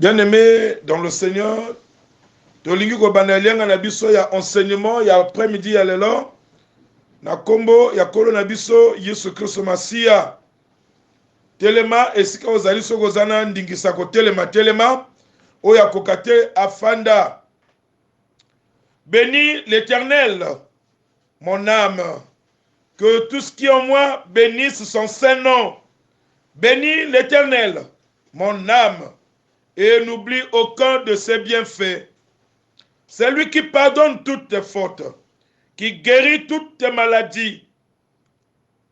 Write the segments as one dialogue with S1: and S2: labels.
S1: Bien-aimés dans le Seigneur, tolingi ko banalianga na biso ya enseignement ya après-midi ya lelo na kombo ya kolo na biso Yesu Kristo Masia. Telema esika ozali soko zana ndingisa ko telema oya kokate afanda. Bénis l'Éternel, mon âme, que tout ce qui est en moi bénisse son saint nom. Bénis l'Éternel, mon âme, et n'oublie aucun de ses bienfaits. C'est lui qui pardonne toutes tes fautes, qui guérit toutes tes maladies.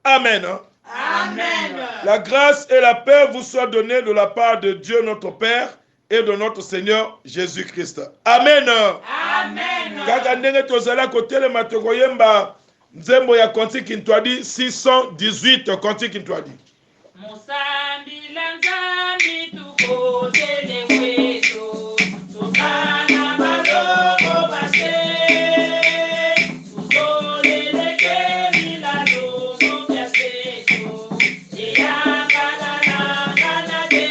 S1: Amen.
S2: Amen.
S1: La grâce et la paix vous soient données de la part de Dieu notre Père et de notre Seigneur Jésus-Christ. Amen.
S2: Amen.
S1: Kaka ndenge tozala kotelema tokoyemba nzembo ya konti kintwadi 618 konti kintwadi.
S2: Musambi lanzambi tukotele wetu tukana baloko base tutoleleke milalo mopyasetu eyangalalanganade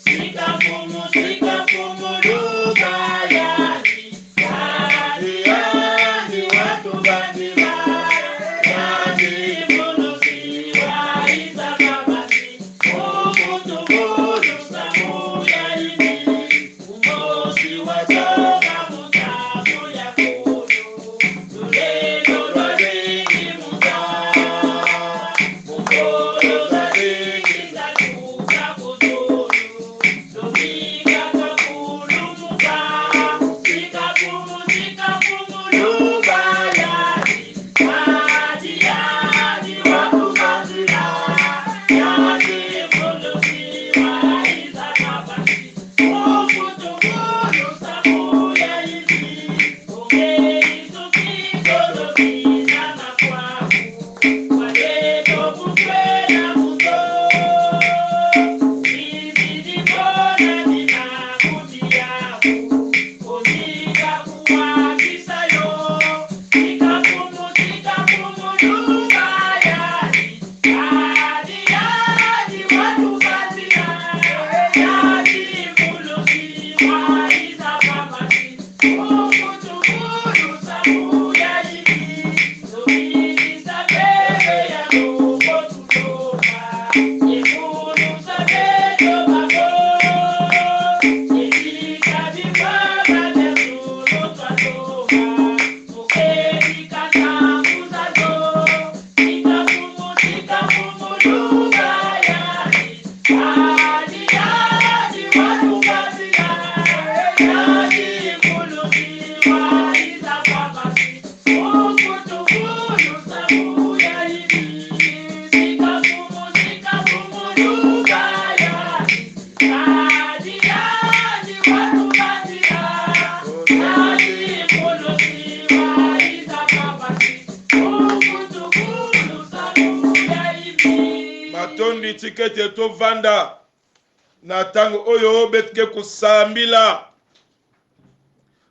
S2: sikafumu lubayani yadi watu bandila yadi mulusiwa izababasi ukutukudu samuyaini umosi wajoga mutamu yakudu lulendo lwazingi muta mukolo zazingi zatuka kutulu lumika kakulumuka sikafumu lubayani yadi yadi wakubazila yadi mulusiwa izakabasi ukutukulu samuyaini umeisukikolomisana kwaku waleto kukwela muto izidibona ninakuti yaku omika kuwakisayo sikafumu lubayani yadi yadi watubazila yadi mulusiwa izakabasi ukutukulu samuyaini lumikisa bebe yalukotuloka yekulusa bejo babo yekika bibaba byatulotwatoka mukedikatanguzazo sikafumu lubayani yadi yadi watubazila yadi mulusiwa izakabasi ukutukulu samuyaini sikafumu lubayani yadi yadi watubazila yadi mulusiwa izakabasi ukutukulu samuyaini.
S1: Matondi tikete tovanda na tango oyo betike kusambila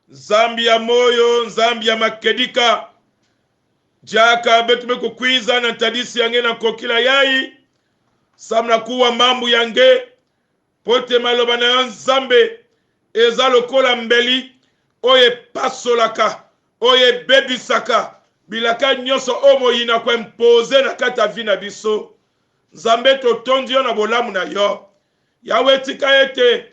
S1: zambi ya moyo nzambi ya makedika jaka betume kukwiza na tadisi yange na kokila yai samna kuwa mambu yange pote maloba na yo nzambe eza lokola mbeli oye pasolaka oye bebisaka bilaka nyonso omo yina kwe mpoze na kata vi na biso nzambe totondi yo na bolamu na yo yawe tika ete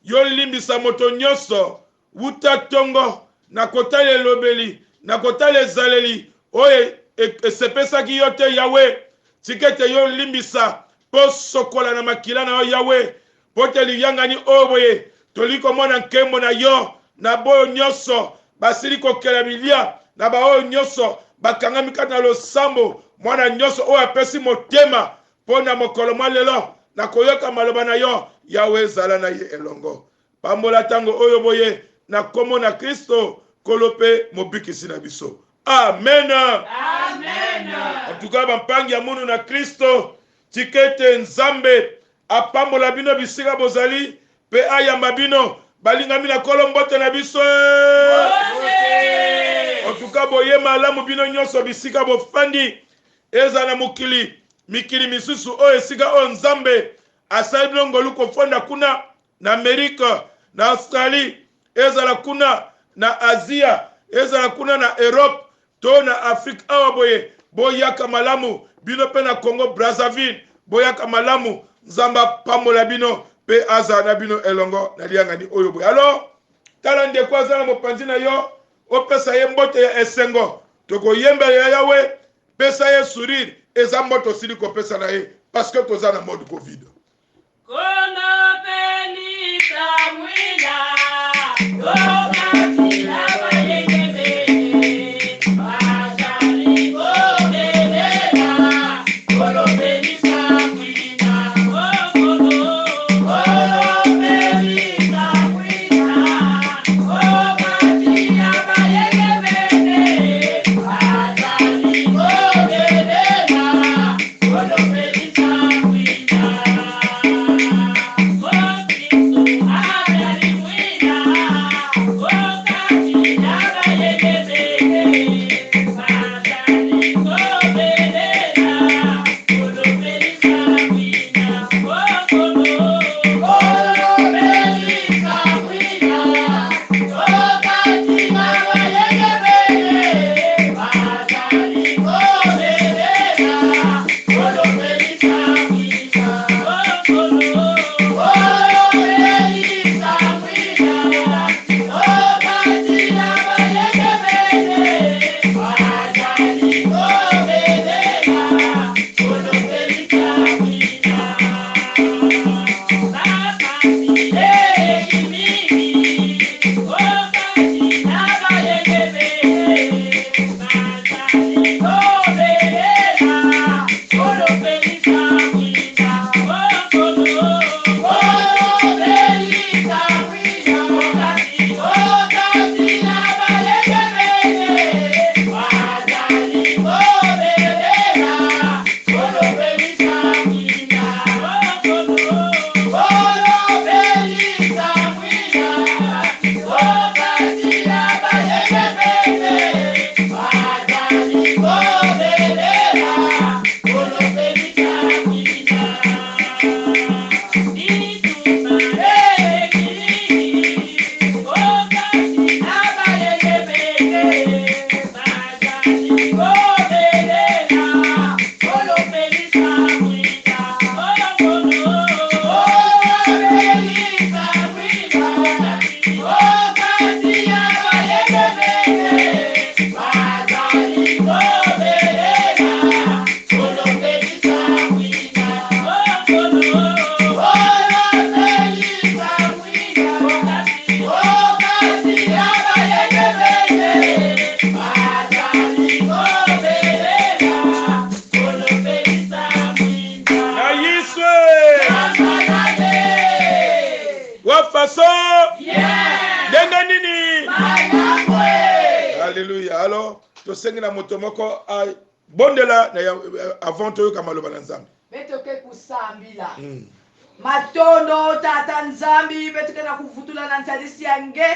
S1: yo limbisa moto nyonso wuta tongo na kotala elobeli na kotala ezaleli oye esepesaki yo te yawe tika ete yo limbisa po sokola na makila na yo yawe po te liyangani oyo boye toli komona nkembo na yo na boyo nyonso basili kokela bilia na baoyo nyonso bakangami kati na losambo mwana nyonso oyo apesi motema mpo na mokolo mwa lelo na koyoka maloba na yo yawe ezala na ye elongo pambola ntango oyo boye na kombo na Kristo kolo mpe mobikisi na biso amen.
S2: Amen.
S1: Antuka bampangi ya munu na Kristo tikete nzambe apambola bino bisika bozali pe ayamba bino balingami na kolo mbote na biso antuka boye malamu bino nyonso bisika bofandi eza na mikili misusu oyo esika oyo nzambe asali bilongo luko fonda kuna na Amerika na Australie ezala kuna na Asia ezala kuna na Europe to na Afrique awa boye boyaka malamu bino pe na Congo Brazzaville boyaka malamu nzamba pamola bino pe aza na bino elongo na liangani oyo boye. Alors tala ndeko azala mopanzi na yo opesa ye mbote ya esengo toko yemba ya yawe pesa ye sourire eza mboto sili ko pesa na ye parce que toza na mode Covid.
S2: Kono pelisa mwina yokatina bayekebe bajali kobelela kono pelisa mwina kono pelisa mwina yokatina bayekebe bajali kobelela kono pelisa mwina.
S1: Alléluia. Alors, to sengi na motomoko ay bondela na avant to kamalo banzambi.
S3: Betoke kusambila. Matondo tata nzambi betoke na kuvutula na ntadisi yange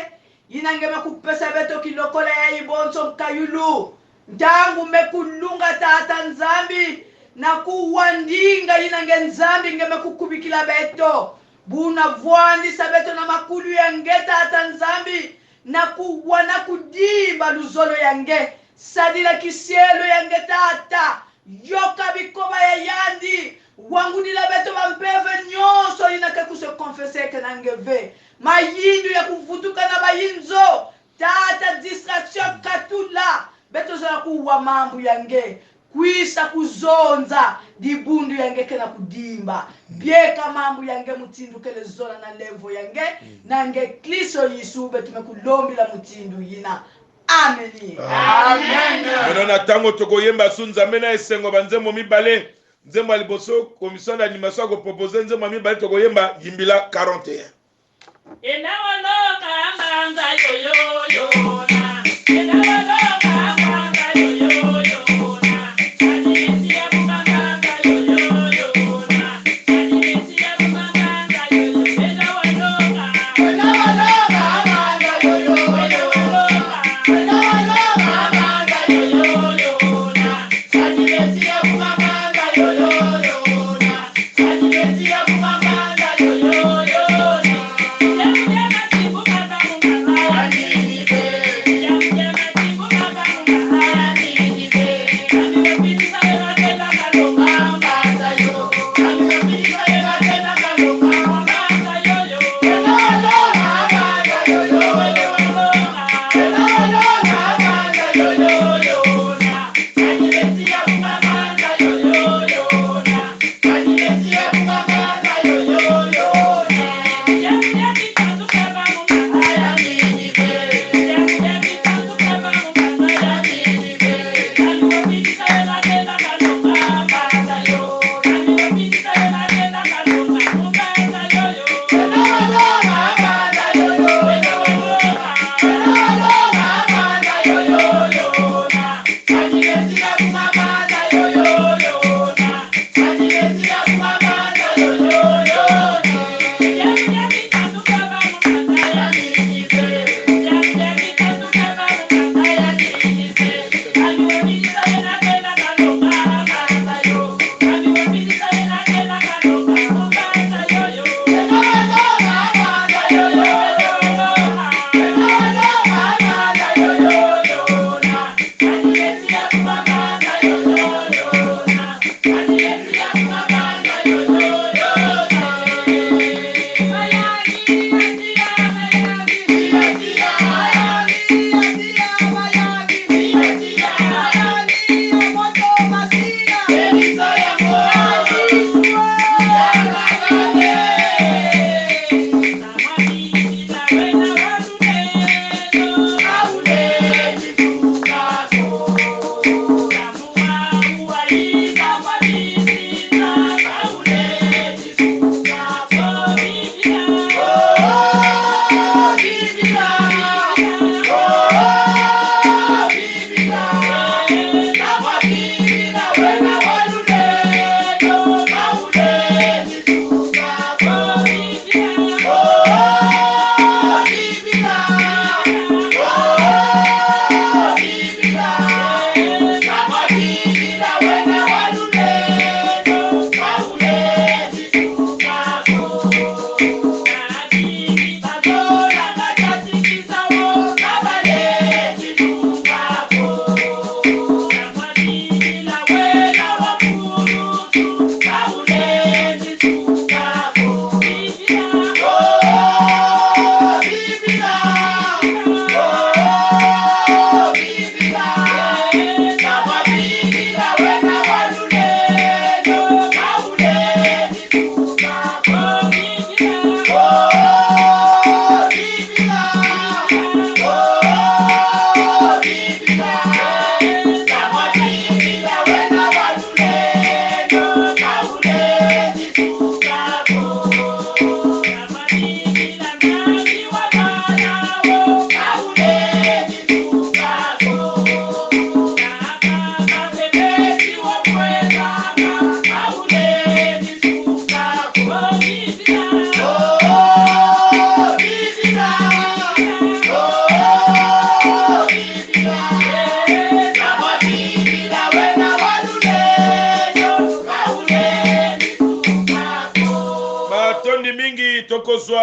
S3: inangema kupesa beto kilokola ya ibonso kayulu. Ndangu mekulunga tata nzambi na kuwandinga inange nzambi ngeme kukubikila beto. Buna vwandi sabeto na makulu yange tata nzambi na kuwana kudiba luzolo yange sadila kisielo yange tata yoka bikoba ya yandi wangu nila beto bampeve nyonso inake kuse konfese nangeve mayindu ya kuvutuka na bayinzo tata distraction katula beto zala kuwa mambu yange kwisa kuzonza dibundu yange kena kudimba bieka mambu yange mutindu kele zola na levo yange nange kliso yisube tumekulombi la mutindu yina amen
S2: Amen.
S1: Menona tango tokoyemba sunza mena esengo banzembo mibale nzembo aliboso commission d'animation ko proposer nzembo mibale tokoyemba yimbila 41
S2: Enawaloka ambanza yoyoyona enawaloka ambanza yoyoyona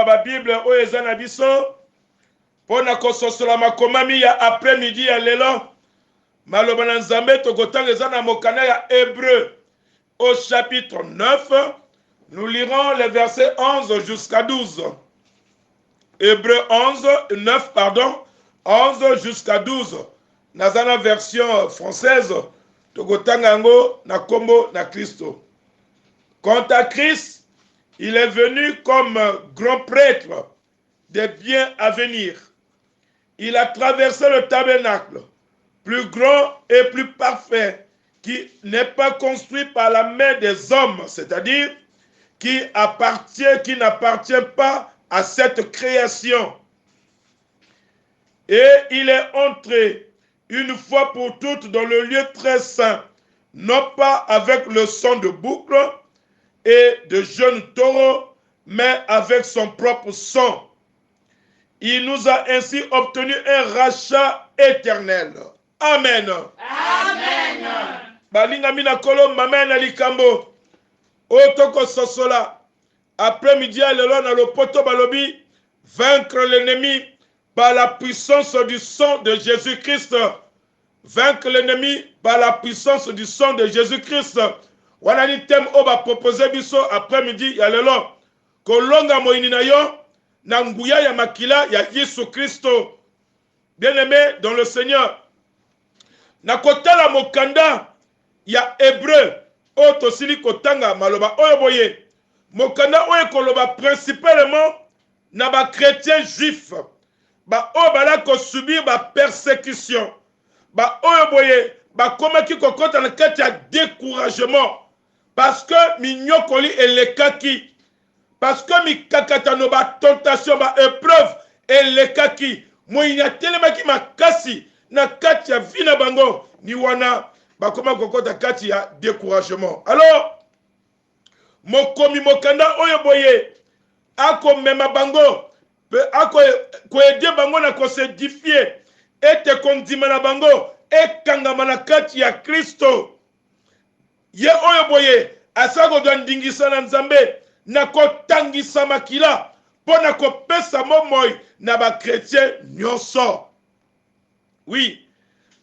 S1: ba Bible oyo eza na biso pona kososola makomami ya après midi ya lelo maloba na Nzambe tokotanga eza na mokanda ya Hébreu au chapitre 9. Nous lirons les versets 11 jusqu'à 12. Hébreu 9, pardon, 11 jusqu'à 12. Nazana version française, Togotangango na kombo na Christo. Quant à Christ, il est venu comme grand prêtre des biens à venir. Il a traversé le tabernacle, plus grand et plus parfait, qui n'est pas construit par la main des hommes, c'est-à-dire qui n'appartient pas à cette création. Et il est entré une fois pour toutes dans le lieu très saint, non pas avec le sang de boucle et de jeunes taureaux, mais avec son propre sang. Il nous a ainsi obtenu un rachat éternel. Amen.
S2: Amen.
S1: Balinga mina kolo mama na likambo. Otoko sosola. Après midi à l'élo na le poto balobi. Vaincre l'ennemi par la puissance du sang de Jésus-Christ. Vaincre l'ennemi par la puissance du sang de Jésus-Christ. Wana ni thème oba proposé biso après midi ya l'élo. Kolonga moini na yo. Na nguya ya makila ya Yesu Christo. Bien-aimé dans le Seigneur. Na kotala mokanda ya Hébreu oto sili kotanga maloba oyo boye. Mokanda oyo koloba principalement na ba chrétiens juifs. Ba oyo bala ko subir ba persécution. Ba oyo boye ba komaki kokota na kati ya découragement. Parce que minyokoli elekaki. Parce que mi kakatano ba tentation ba épreuve elekaki. Moyinya telemaki makasi na kati ya vina bango ni wana bakoma kokota kati ya découragement. Alors mokomi mokanda oyo boye ako mema bango pe ako ko aider bango na ko se difier ete kondima na bango ekangama na kati ya Kristo. Ye oyo boye asago do ndingisa na Nzambe na kotangisa makila pona kopesa momoi na ba chrétien nyonso. Oui,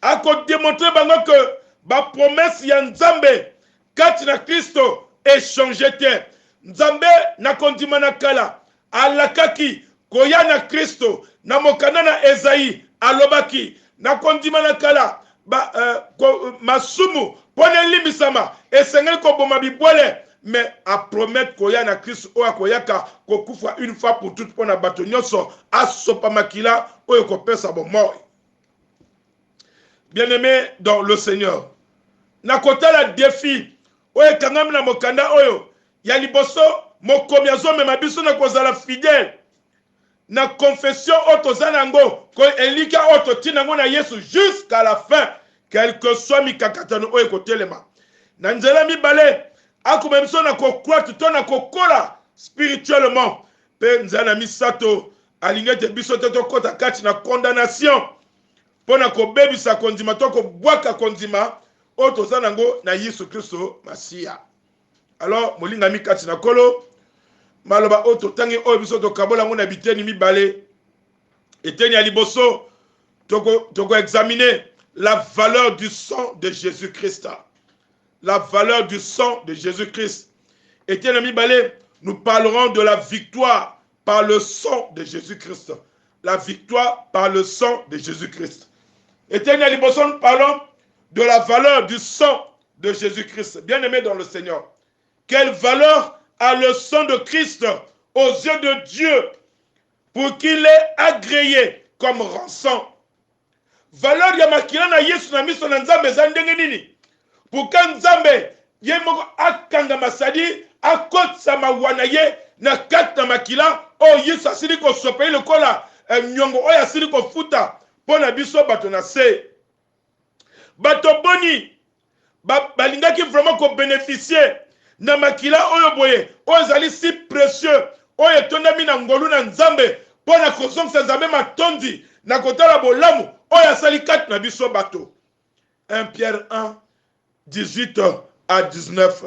S1: ako démontrer bango que ba promesse ya Nzambe kati na Kristo échangé te. Nzambe na kondima na kala alakaki koya na Kristo na mokanda na Esaïe alobaki na kondima na kala masumu pone limbisama esengeli koboma bibwele mais a promettre koya na Kristo oya koyaka kokufa une fois pour toutes pona bato nyonso asopa makila oyo kopesa bomoi. Bien-aimé dans le Seigneur, na kotala défi oyo kangami na mokanda oyo ya liboso mokomi azomema biso na kozala fidèle na confession oyo toza nango ko elika oyo totina yango na Yesu jusqu'à la fin, quel que soit mikakatano oyo kotelema na nzela mibale akoma biso na kokroite to na kokola spirituellement pe nzela misato alingete biso te tokota kati na condamnation pona kobebisa kondima to kobwaka kondima oyo toza nango na Yesu Kristo Masia. Alors molinga mikati na kolo maloba oyo totangi oyo biso tokabola ngo na biteni mibale eteni ya liboso toko examiner la valeur du sang de Jésus-Christ. La valeur du sang de Jésus-Christ. Eteni ya mibale, nous parlerons de la victoire par le sang de Jésus-Christ. La victoire par le sang de Jésus-Christ. Eteni ya liboso, nous parlons de la valeur du sang de Jésus-Christ. Bien-aimé dans le Seigneur, quelle valeur a le sang de Christ aux yeux de Dieu pour qu'il ait agréé comme rançon? Valeur ya makila na Yesu na miso na Nzambe za ndenge nini? Pour que Nzambe ye moko akanga masadi akotsa mawana ye na kati na makila o Yesu asili ko sopeli lokola nyongo oyo asili ko futa pona biso bato na se. Bato boni balingaki vraiment ko bénéficier na makila oyo boye oyo zali si précieux oyo tondami na ngolu na Nzambe pona kozongisa Nzambe matondi na kotala bolamu oyo asali kati na biso bato. 1 Pierre 1 18 à 19.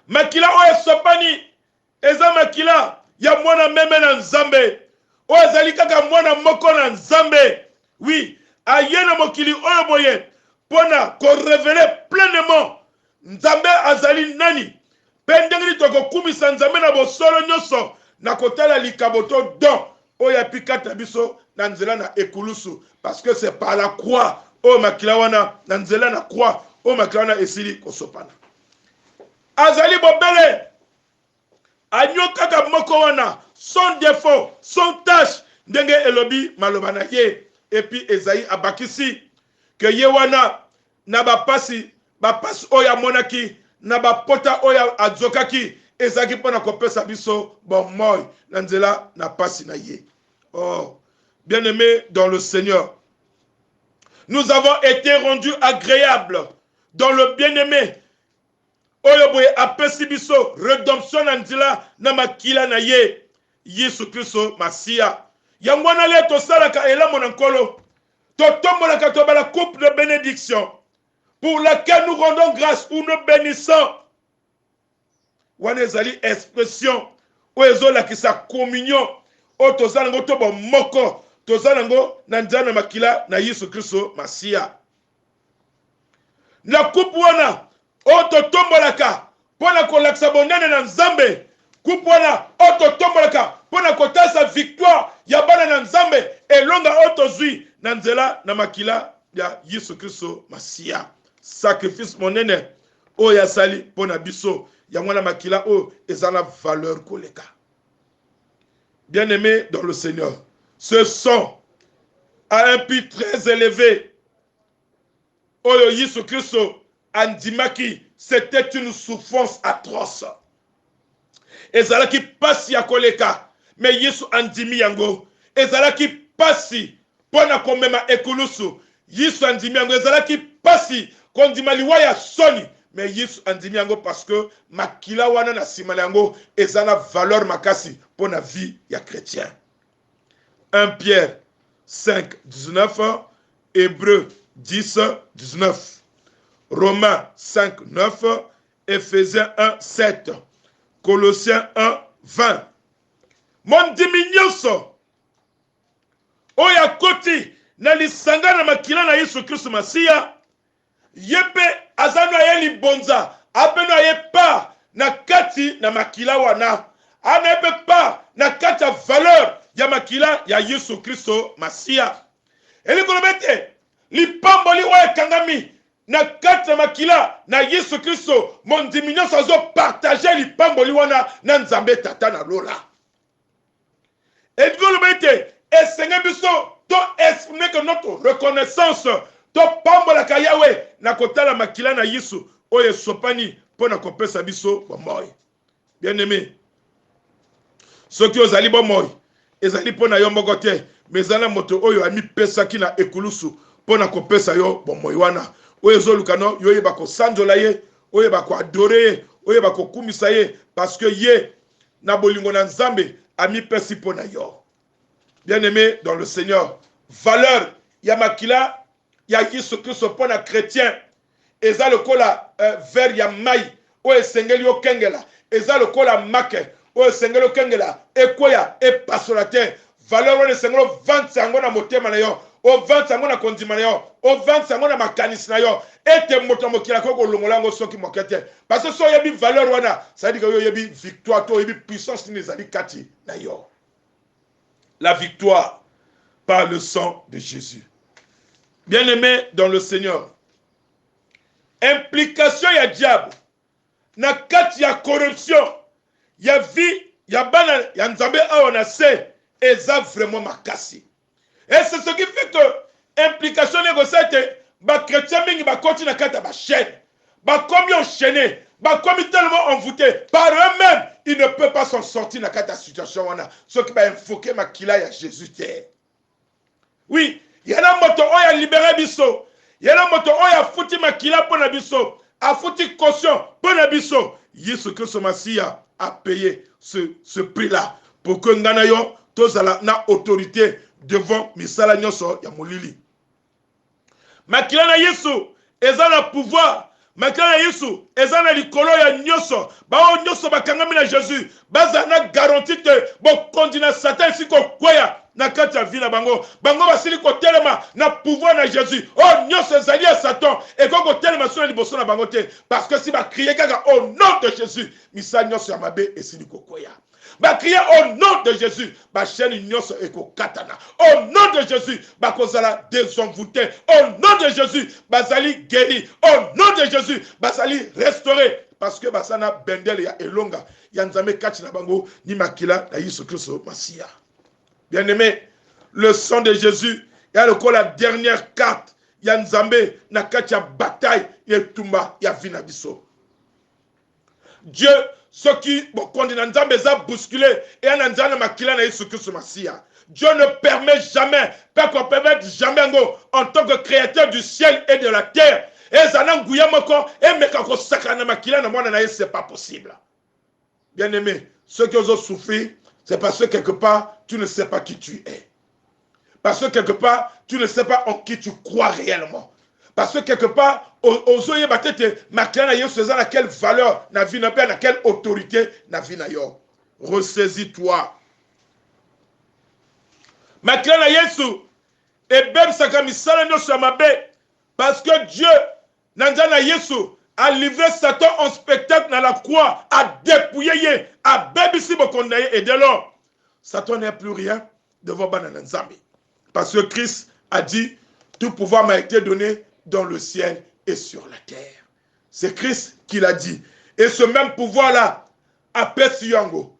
S1: Makila oyo sopani eza makila ya mwana meme na nzambe oyo ezali kaka mwana moko na nzambe. Oui, aye na mokili oyo boye pona korevele pleinement nzambe azali nani mpe ndenge nini tokokumisa nzambe na bosolo nyonso na kotala likabo to don oyo apikata biso na nzela na ekulusu, parce que c'est par la croix oyo makila wana na nzela na croix oyo makila wana esili kosopana. Azali bobele anyo kaka moko wana son défaut son tâche ndenge elobi maloba na ye. Et puis Esaïe abakisi que ye wana na bapasi oya monaki na bapota oya adzokaki ezaki pona kopesa biso bon moi na nzela na pasi na ye. Oh, bien-aimés dans le Seigneur, nous avons été rendus agréables dans le bien-aimé. Oyo boye apesi biso rédemption na nzela na makila na ye Yesu Kristo Masia. Yangwana le to salaka elamo na nkolo to tombolaka to bala coupe de bénédiction pour laquelle nous rendons grâce ou nous bénissons. Wana ezali expression o ezola ki sa communion o to zalango to bo moko to zalango na nzana makila na Yesu Kristo Masia. Na coupe wana o to tombolaka pona ko laksa bonene na nzambe. Coupe wana o to tombolaka pona kotasa victoire ya bana na nzambe elonga oto zui na nzela na makila ya Yesu Kristo Masia. Sacrifice monene o ya sali pona biso ya mwana makila o ezala valeur koleka. Bien-aimé dans le Seigneur, ce son a un prix très élevé. Oyo Yesu Kristo andimaki, c'était une souffrance atroce. Ezalaki pasi ya koleka, mais Yesu andimi yango. Ezalaki pasi pona komema ekulusu. Yesu andimi yango. Ezalaki pasi kondima liwa ya soni, mais Yesu andimi yango parce que makila wana na sima yango ezana valeur makasi pona vie ya chrétien. 1 Pierre 5, 19, Hébreux 10, 19, Romains 5, 9, Ephésiens 1, 7, Colossiens 1, 20. Mon diminyoso oya koti na lisanga na makila na Yesu Kristo Masia yepe azano ya libonza apeno ye pa na kati na makila wana ana yepe pa na kati ya valeur ya makila ya Yesu Kristo Masia. Eli kolobete lipamboli oya kangami na kati na makila na Yesu Kristo mon diminyoso azo partager lipamboli wana na nzambe tata na lola. Et vous le mettez, et Seigneur biso, to exprimer que notre reconnaissance, to pambola ka Yahweh, na kotala makila na Yesu, oye sopani, po na kopesa biso, bon moi. Bien aimé, ceux qui ozali bon moi, ezali po na yo mogote, mais zana moto oyo ami pesa ki na ekulusu, po na kopesa yo, bon moi wana. Oye zolukano, yo yeba ko sanjola ye, oye ba ko adore ye, oye ba ko kumisa ye, parce que ye, na bolingo na nzambe, ami pesi pona yo. Bien-aimé dans le Seigneur, valeur ya makila ya Yesu Kristo pona chrétien eza lokola ver ya mai o esengeli yo kengela eza lokola make o esengeli yo kengela ekoya e pasolate valeur o esengelo 20 yango na motema na yo o 20 yango na kondima na yo o 20 yango na makanisi na yo ete moto mokila ko longola ngo soki mokete parce que so yebi valeur wana ça dit que yo yebi victoire to yebi puissance ni ezali kati na yo. La victoire par le sang de Jésus. Bien-aimé dans le Seigneur, implication ya diable na kati ya corruption ya vie ya bana ya nzambe awa na se eza vraiment makasi. Et c'est ce qui fait que implication négociate ba chrétien mingi ba koti na kata ba chaîne ba komi enchaîné ba komi tellement envoûté par eux-mêmes ils ne peuvent pas s'en sortir dans cette situation wana ceux qui va invoquer makila ya Jésus te. Oui, il y a un moto oya libéré biso, il y a un moto oya futi makila pona biso, a futi caution pona biso. Yesu Kristo Masia a payé ce prix-là pour que ngana yo tozala na autorité devant misala nyonso ya molili. Makila na Yesu eza na pouvoir makila na Yesu eza na likolo ya nyonso bao nyonso bakangami na Jésus baza na garantie te bokondina Satan siko kweya na kati ya vie na bango basili kotelema na pouvoir na Jésus nyonso ezali ya Satan eko kotelema so na liboso na bango te parce que si bakriye kaka au nom de Jésus misa nyonso ya mabe esili kokweya bakriye au nom de Jésus chaîne nyonso eko katana au nom de Jésus bakozala désenvoûté au nom de Jésus bazali guéri au nom de Jésus bazali restauré parce que basana bendele ya elonga ya nzambe kati na bango ni makila na Yesu Kristo Masia. Bien-aimé, le sang de Jésus est encore la dernière carte ya nzambe na kati ya bataille ya tumba ya vinabiso. Dieu ce qui condamne nzambe za bousculé et en nzana makila na Yesu Kristo Masia. Dieu ne permet jamais, pas qu'on permette jamais en tant que créateur du ciel et de la terre. Et zananguya moko et mekako sakana makila na mwana na Yesu, c'est pas possible. Bien-aimé, ceux qui ont souffert, c'est parce que quelque part, tu ne sais pas qui tu es. Parce que quelque part, tu ne sais pas en qui tu crois réellement. Parce que quelque part, aux oye batete, makila na Yesu, c'est quelle valeur na vie na na quelle autorité na vie na yo. Ressaisis-toi. Makila na Yesu, et bem sakamisala no samabe, parce que Dieu, Nanzana Yesu, a livré Satan en spectacle dans la croix, a dépouillé, a bébissi bokondaye, et dès lors, Satan n'est plus rien devant Banananzambi. Parce que Christ a dit, tout pouvoir m'a été donné dans le ciel et sur la terre. C'est Christ qui l'a dit. Et ce même pouvoir-là, a Pessiongo.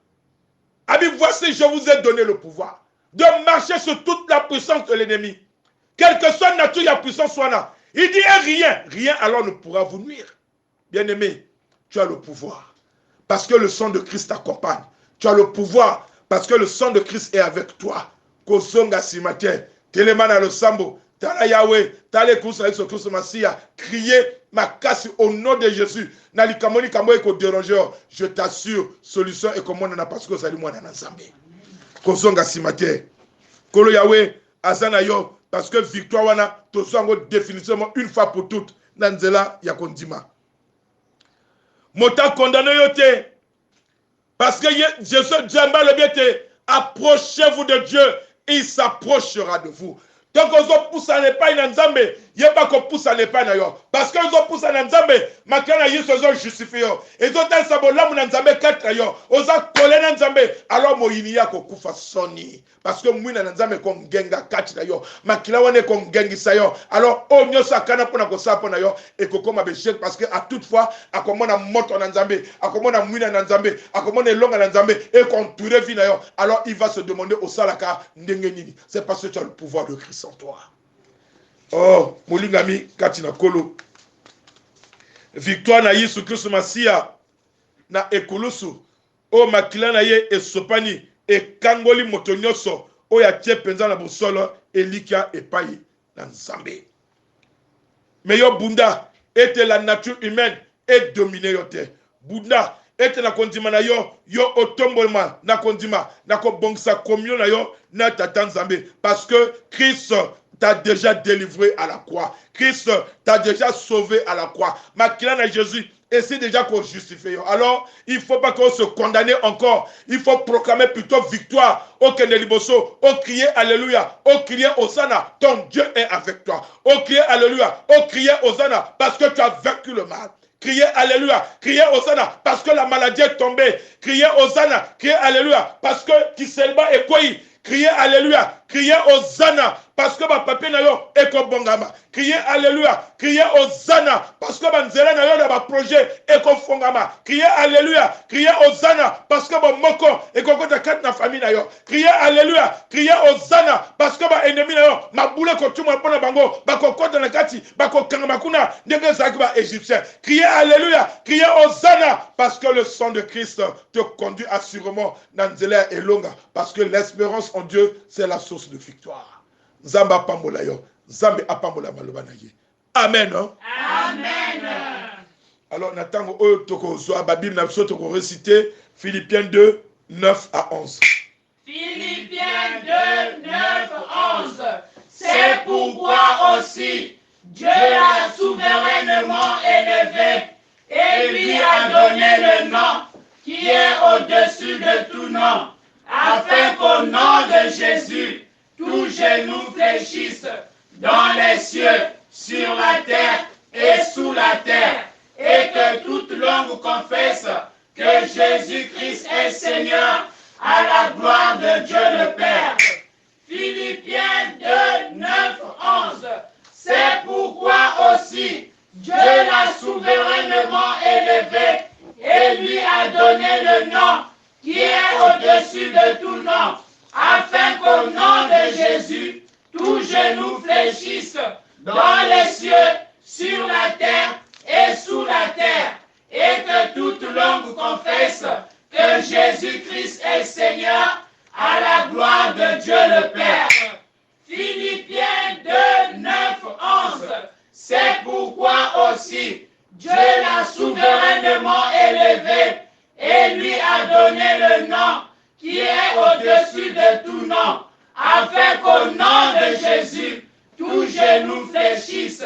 S1: A dit, voici, je vous ai donné le pouvoir de marcher sur toute la puissance de l'ennemi. Quelle que soit la nature, la puissance soit là. Il dit rien alors ne pourra vous nuire. Bien-aimé, tu as le pouvoir. Parce que le sang de Christ t'accompagne. Tu as le pouvoir. Parce que le sang de Christ est avec toi. Kozonga simate, telemana le sambo, tala Yahweh, tala kusa Yesu Kristo Masia, criez ma casse au nom de Jésus. Nali kamoni kamo eko dérangeur, je t'assure, solution est comme on a parce que ça lui moi dans ensemble. Kozonga simate. Kolo Yahweh, azana yo. Parce que victoire wana tosango définitivement une fois pour toutes nanzela ya kondima. Mota condamné yote parce que Jésus Djamba le bien approchez-vous de Dieu, il s'approchera de vous. Donc on pousse à l'épagne dans Nzambe, il n'y a pas qu'on pousse à l'épagne d'ailleurs. Parce que on pousse à Nzambe, makana Yesu ont justifié. Et ont un sabola dans Nzambe 4 d'ailleurs. On a collé dans Nzambe, alors moyinia ko kufa soni. Parce que mouina Nzambe kon genga 4 d'ailleurs. Makila wane kon gengi sayo. Alors on nyosa kana pona ko sa pona yo et ko koma bechek parce que à toute fois a comment na moto dans Nzambe, a comment na mouina dans Nzambe, a comment na longa dans Nzambe et qu'on tourne vie na yo. Alors il va se demander au salaka ndenge nini. C'est parce que tu as le pouvoir de Christ en toi. Oh, molingami katina kolo. Victoire na Yesu Kristo Masia na ekulusu. O makila na ye esopani e kangoli motonyoso o ya tie penza na bosolo elika epai na Nzambe. Mais yo bunda était la nature humaine et dominé yote. Bunda était na kondima na yo otombolma na kondima na ko bongsa komyo na yo na tata Nzambe parce que Christ t'a déjà délivré à la croix. Christ t'a déjà sauvé à la croix. Makila na Jésus et c'est déjà qu'on justifie. Alors, il ne faut pas qu'on se condamne encore. Il faut proclamer plutôt victoire. Au Keneliboso, au crier Alléluia, au crier Hosanna, ton Dieu est avec toi. Au crier Alléluia, au crier Hosanna, parce que tu as vaincu le mal. Criez Alléluia, criez Hosanna, parce que la maladie est tombée. Criez Hosanna, criez Alléluia, parce que Kiselba est quoi? Criez Alléluia, criez Hosanna, parce que ma papier na yo eko bongama. Criez Alléluia, criez Hosanna, parce que ma nzela na yo na ba projet eko fongama. Criez Alléluia, criez Hosanna, parce que ma moko eko kota kat na famille na yo. Criez Alléluia, criez Hosanna, parce que ma ennemi na yo ma boule ko tuma pona bango, ba ko kota na kati, ba ko kangama kuna ndenge zaki ba égyptien. Criez Alléluia, criez Hosanna, parce que le sang de Christ te conduit assurément dans nzela elonga, parce que l'espérance en Dieu c'est la source de victoire. Zamba pambola yo, Zambe apambola maloba na ye. Amen. Hein?
S2: Amen.
S1: Alors natango oyo toko zo Bible na biso toko réciter Philippiens 2 9 à 11.
S2: Philippiens 2 9 11. C'est pourquoi aussi Dieu l'a souverainement élevé et lui a donné le nom qui est au-dessus de tout nom, afin qu'au nom de Jésus, tout genou fléchisse dans les cieux, sur la terre et sous la terre, et que toute langue confesse que Jésus-Christ est Seigneur, à la gloire de Dieu le Père. Philippiens 2, 9, 11. C'est pourquoi aussi Dieu l'a souverainement élevé et lui a donné le nom qui est au-dessus de tout nom, afin qu'au nom de Jésus, tout genou fléchisse dans les cieux, sur la terre et sous la terre, et que toute langue confesse que Jésus-Christ est Seigneur, à la gloire de Dieu le Père. Philippiens 2, 9, 11. C'est pourquoi aussi Dieu l'a souverainement élevé et lui a donné le nom qui est au-dessus de tout nom, afin qu'au nom de Jésus, tout genou fléchisse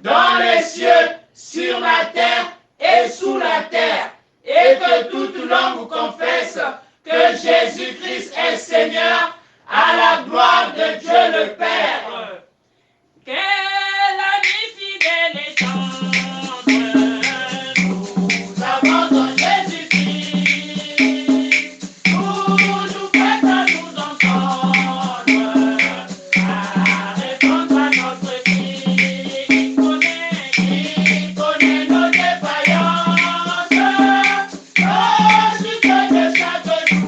S2: dans les cieux, sur la terre et sous la terre, et que toute langue confesse que Jésus-Christ est Seigneur, à la gloire de Dieu le Père. Quelle amie fidèle et tendre, nous avons en Jésus-Christ, toujours prêts à nous entendre, à répondre à notre cri, qui connaît nos défaillances, nos suites de chaque jour.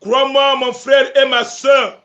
S1: Crois-moi, mon frère et ma soeur,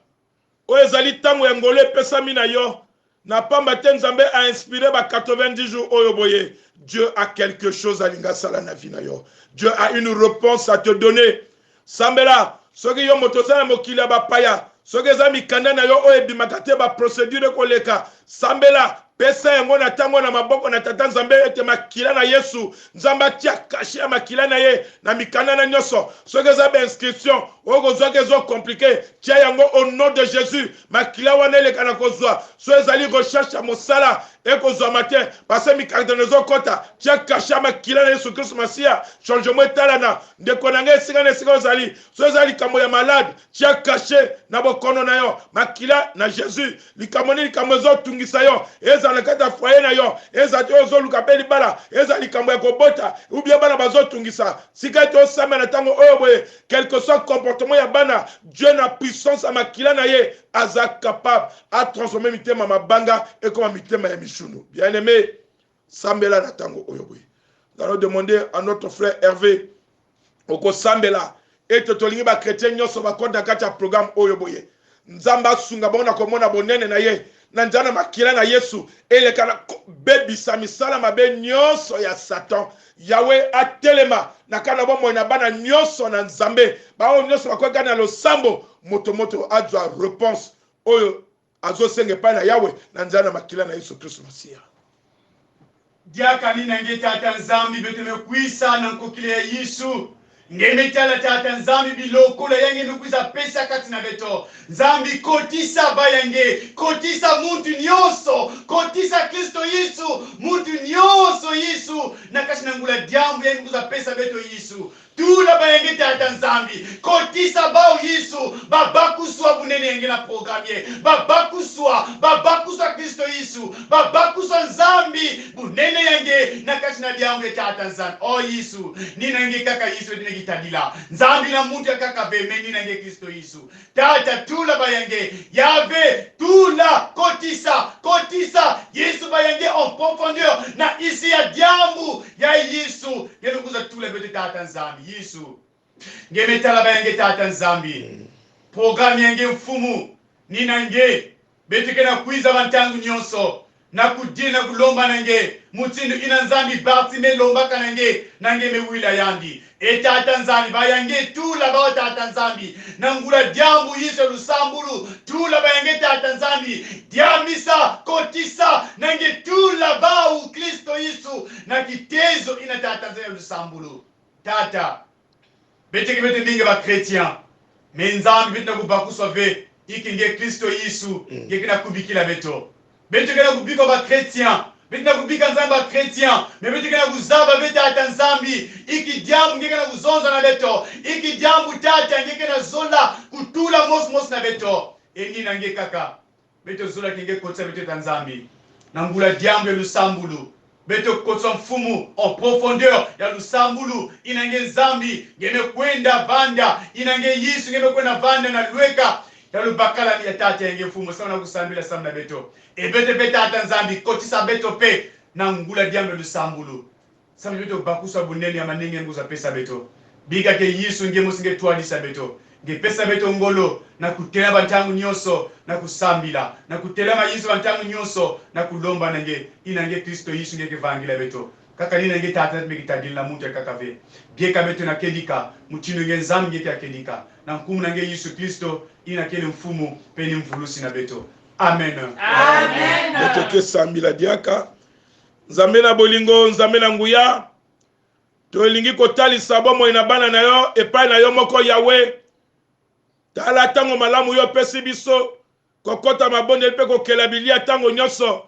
S1: Oezali tango yangole pesa mina yo, na pamba te Nzambe a inspiré ba 90 jours oyoboye. Dieu a quelque chose à linga sala na vina yo. Dieu a une réponse à te donner. Sambela, soki yo motosana mokila ba paya, soki za mikanda na yo oyebimakate ba procédure koleka. Sambela, pesa yango na tango na maboko na tata Nzambe ete makila na Yesu. Nzamba tia kashi ya makila na ye na mikanda na nyoso. Soki za ba inscription, oko zoke zo compliqué, tia yango au nom de Jésus. Makila wana eleka na kozwa. So ezali recherche ya mosala ekozwa matin parce mikanda nezo kota, tia kashi ya makila na Yesu Christ Masia. Changement etalana ndeko na ngai singa na singa ozali. So ezali kambo ya malade, tia kashi na bokono na yo. Makila na Jésus. Likamoni likambo zo tungisa yo. Eza na kata foyer na yo. Eza te ozo luka pe libala. Eza likambo ya kobota. Ubia bana bazo tungisa. Sika te osama na tango oyo boye. Quel que soit comportement ya bana, Dieu na puissance à makila na ye. Aza capable à transformer mitema mabanga et comme mitema ya mishunu. Bien aimé, sambela na tango oyo boye. Nous allons demander à notre frère Hervé. Oko sambela. Et te tolingi ba chrétien nyoso ba konda kati ya programme oyo boye. nzambe asunga bango na komona bonene na ye na nzela na makila na Yesu eleka na bebisa misala mabe nyonso ya Satan. Yawe atelema na kana bomoi na bana nyonso na nzambe bao nyonso bakoka na losambo moto azwa réponse oyo azosenga pa na Yawe na nzela na makila na Yesu Kristo Masia.
S2: Diaka ni nange tata nzambi beteme kuisa na nkokile ya Yesu. Ngeme tala tata nzambi biloko la yange nukuisa pesa kati na beto. Nzambi kotisa bayange, kotisa muntu nyonso, kotisa Kristo Yesu, muntu nyonso Yesu. Nakashi nangula diambu yange nukuisa pesa beto Yesu. Tula bayange tata nzambi, kotisa bao Yesu, babakuswa bunene yange na programye, babakuswa Kristo Yesu, babakuswa nzambi, bunene yange, nakashi na diambu tata nzambi. Oh Yesu, nina yange kaka Yesu, nina gitadila, nzambi na muntu ya kaka beme, nina yange Kristo Yesu. Tata tula bayange, Yahweh, tula, kotisa, Yesu bayange en profondeur, na isi ya diambu, ya Yesu, yenukuza tula bete tata nzambi. Yesu ngemetala bayange tata nzambi programu yange mfumu ninange betike na kuiza bantangu nyonso na kudina kulomba nange mutindo ina nzambi Bartime lomba kanange nange mewila yandi tata nzambi bayange tula bao tata nzambi nangula diambu Yesu lusambulu tula bayange tata nzambi diamisa kotisa nange tula bao Kristo Yesu na kitezo ina tata nzambi lusambulu. Tata, beteke bete mingi ba chrétien, mais nzambi bete na kubakuswa ve, iki nge Kristo Yesu, ngeke na kubikila beto. Beteke na kubika ba chrétien, bete na kubika nzambi ba chrétien, mais beteke na kuzaba bete ata nzambi, iki diambu ngeke na kuzonza na beto, iki diambu tata ngeke na zola, kutula mos na beto. Engi na nge kaka, beto zola kinge kotsa bete ata nzambi, nangula diambu ya lusambulu. Beto kotsa mfumu en profondeur ya lusambulu inange nzambi ngeme kwenda vanda inange Yesu ngeme kwenda vanda na lweka ya lubakala ya tata yange mfumu sana kusambila samna beto bete beta ata nzambi kotisa beto pe na ngula diambe lusambulu samna beto bakusa bunene ya manenge nguza pesa beto biga ke Yesu ngemo singe twalisa beto nge pesa beto ngolo na kutela bantangu nyonso na kusambila na kutela Yesu bantangu nyonso na kulomba nange inange Kristo Yesu ngeke vangila beto kaka nina nge tata megitadila na muntu ya kaka ve bieka beto na kedika mutino nge nzambi ngeke akedika na mkumu nange Yesu Kristo ina kele mfumu peni mvulusi na beto amen
S3: Amen.
S1: Beto ke sambila diaka nzambe na bolingo nzambe na nguya tolingi kotalisa bomo ina bana na yo epai na yo moko Yawe tala tango malamu yo pesi biso kokota mabonde pe kokelabilia tango nyonso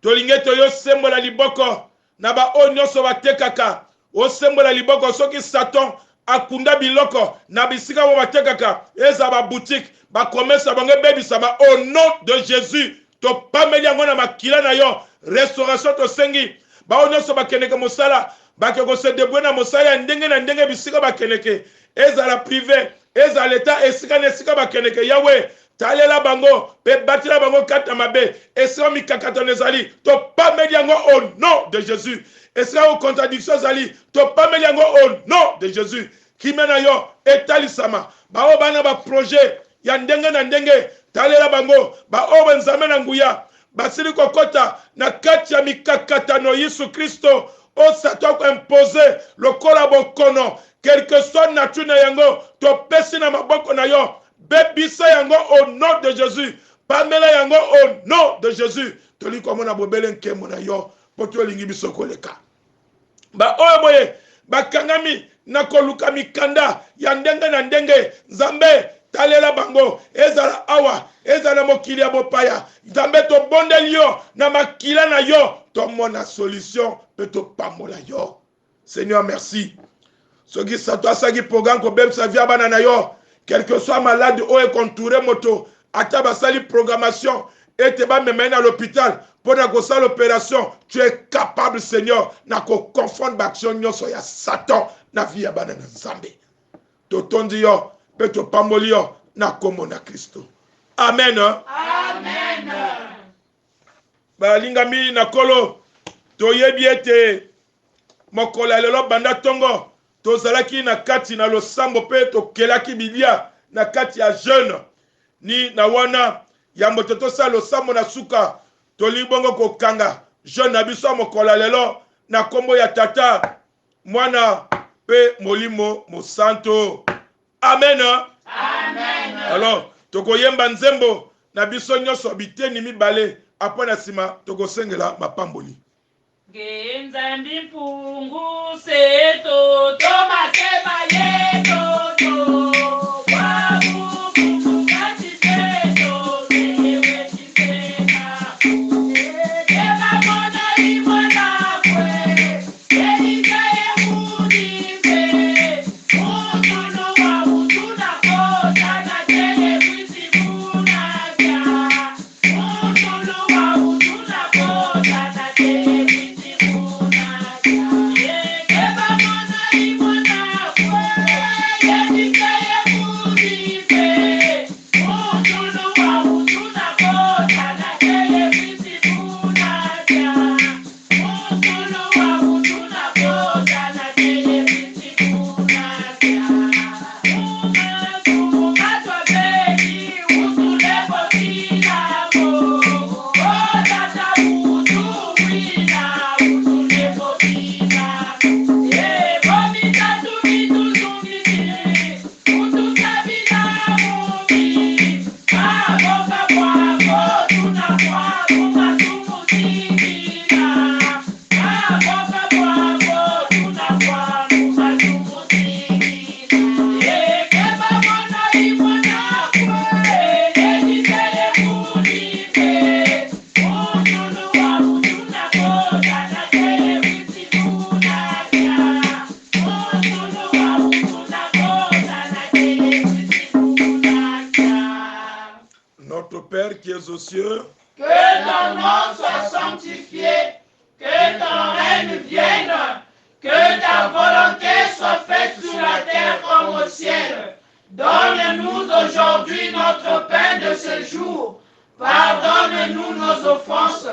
S1: tolinge to yo sembola liboko na ba o nyonso batekaka o sembola liboko soki Satan akunda biloko na bisika bo batekaka eza ba boutique ba commerce bango bebisa ba au nom de Jésus to pameli yango na makila na yo restauration to sengi ba o nyonso bakeneke mosala bakeko se debrouiller na mosala ndenge na ndenge bisika bakeneke eza la privé eza l'État esika na esika bakeneke Yawe talela bango pe batila bango kata mabe esika mikakatano ezali to pameli yango au nom de Jésus esika o contradiction ezali to pameli yango au nom de Jésus kimena yo etalisama bao bana ba projet ya ndenge na ndenge talela bango bao nzambe na nguya basili kokota na kati ya mikakatano Yesu Kristo o Satan ko imposer lokola bokono quelque soit nature na yango to pesi na maboko na yo bebisa yango au nom de Jésus pamela yango au nom de Jésus toli komona bobele nkemo na yo poto lingi biso koleka ba oyo boye bakangami na koluka mikanda ya ndenge na ndenge nzambe talela bango ezala awa ezala mokili ya bopaya nzambe to bondeli yo na makila na yo to mona solution pe to pamola yo. Seigneur merci soki Satan asaki programme ko bemsa via bana na yo quelque soit malade ou contouré moto ata basali programmation et te ba memena à l'hôpital pour na kosala l'opération tu es capable Seigneur na ko confondre action nyonso ya Satan na vie ya bana na nzambe to tondi yo pe to pamboli yo na kombo na Kristo amen
S3: Amen.
S1: balingami na kolo toyebi ete mokolo lelo banda tongo tozalaki na kati na losambo pe tokelaki bilia na kati ya jeune ni na wana yambo totosala osambo na suka toli bongo kokanga jeune na biso mokola lelo na kombo ya tata mwana pe molimo mosanto amen.
S2: Amen.
S1: Alors tokoyemba nzembo na biso nyonso biteni mibale apa na sima tokosengela mapamboli
S2: Genzambi mpungu seto toma sema yeto wabu kumukati seto mewe kisema ema mona imona kwe elika yemudize mutulu wa utuna kota na tele kwisi munaja mutulu wa utuna kota na tele
S1: Père qui es aux cieux,
S2: que ton nom soit sanctifié, que ton règne vienne, que ta volonté soit faite sur la terre comme au ciel. Donne-nous aujourd'hui notre pain de ce jour. Pardonne-nous nos offenses,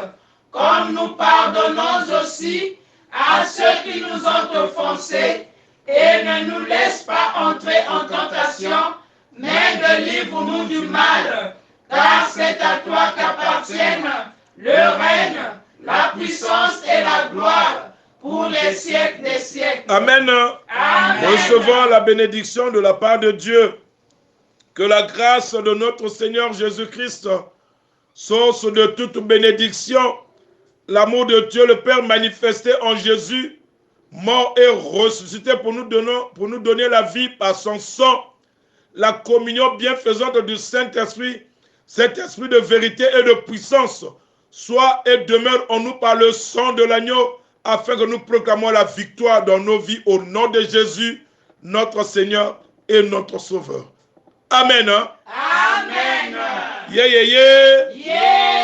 S2: comme nous pardonnons aussi à ceux qui nous ont offensés, et ne nous laisse pas entrer en tentation, mais délivre-nous du mal. Car c'est à toi qu'appartiennent le règne, la puissance et la gloire pour les siècles des siècles.
S1: Amen.
S2: Amen.
S1: Recevons la bénédiction de la part de Dieu. Que la grâce de notre Seigneur Jésus-Christ, source de toute bénédiction, l'amour de Dieu le Père manifesté en Jésus, mort et ressuscité pour nous donner la vie par son sang, la communion bienfaisante du Saint-Esprit, cet esprit de vérité et de puissance, soit et demeure en nous par le sang de l'agneau, afin que nous proclamons la victoire dans nos vies au nom de Jésus, notre Seigneur et notre Sauveur. Amen.
S2: Amen.
S1: Yeah, yeah, yeah.
S2: Yeah.